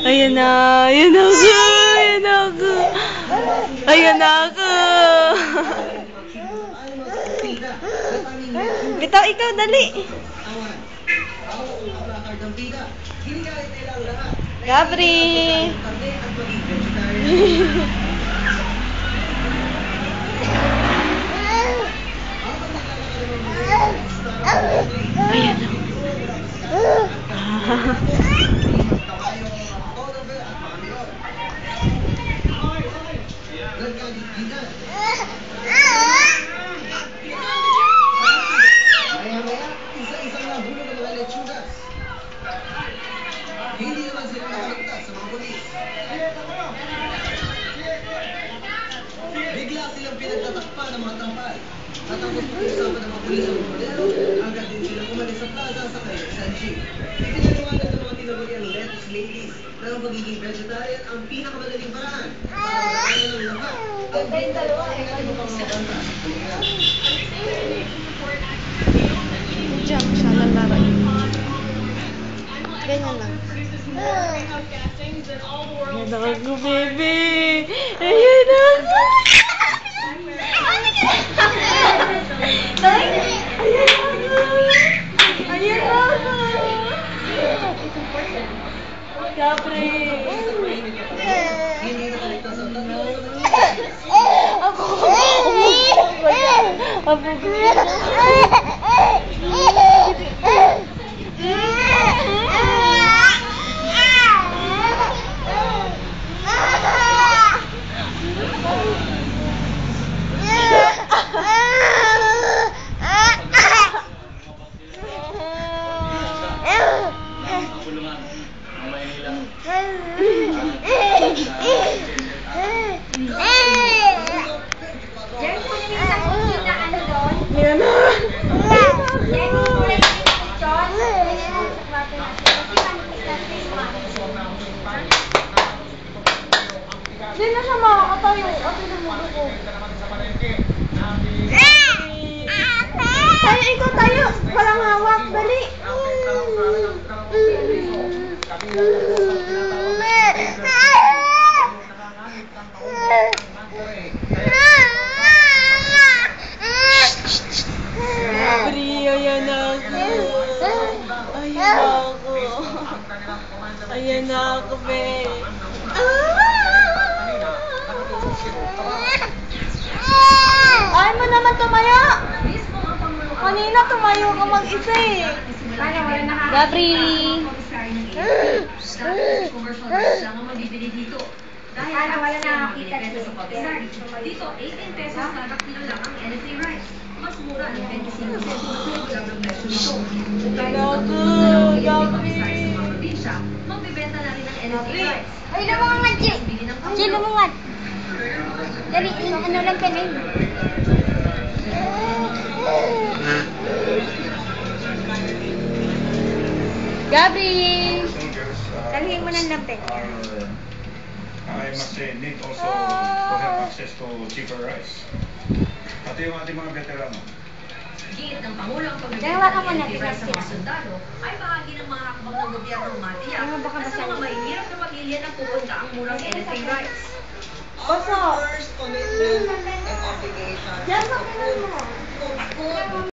Ayan na, ayan na ako, ayan na ako. Ayan na ako. Bitaw, ikaw, dali. Gabri. Ayan na. Hindi naman sila nakaligtas sa mga pulis. Bigla silang pinagtatakpan ng mga trampal. At ang pag-usapan ng mga pulis sa mga modelo, agad din silang umalis sa plaza sa Quezon City. Ipinaliwanag ng mga tinagurian ng lettuce ladies na ang pagiging vegetarian ang pinakamadaling paraan para makakain ng lahat. Ang benta doon ay ano pang mga banta. Diyan siya lalaro. Ganyan lang. Ayan ako, baby. Ayan ako. Ayan ako. Gabri. Ako. Hindi na siya makakatayo. Ate na mo ko. Tayo, ikaw tayo. Walang hawak. Dali. Gabri, ayan ako. Ayan ako. Ayan ako, be. Ay mo naman tumayo. Kanina tumayo ka mag-isa eh. Gabri. Dahil wala na nakakita sa commissary. Dito, 18 pesos kada kilo lang ang NFA rice. Mas mura ng 25 pesos lang ang presyo nito. Kung kaya ang commissary sa mga probinsya, magbibenta na rin ng NFA rice. Ay, lumungan, Jay! Jay, lumungan! Dali, ano lang ka na yun? Gabri! Dalhin mo ng lampin. I must say, need also to have access to cheaper rice. Pati yung ating mga veterano. Giit ng Pangulo ang Dalawa ka pagbibigay ng muna, NFA rice sa mga tingnan. sundalo ay bahagi ng mga hakbang ng gobyernong matiyak na sa mga mahihirap na pamilya na pupunta ang murang NFA rice. Our first commitment and obligation Diyan is mo to ka put food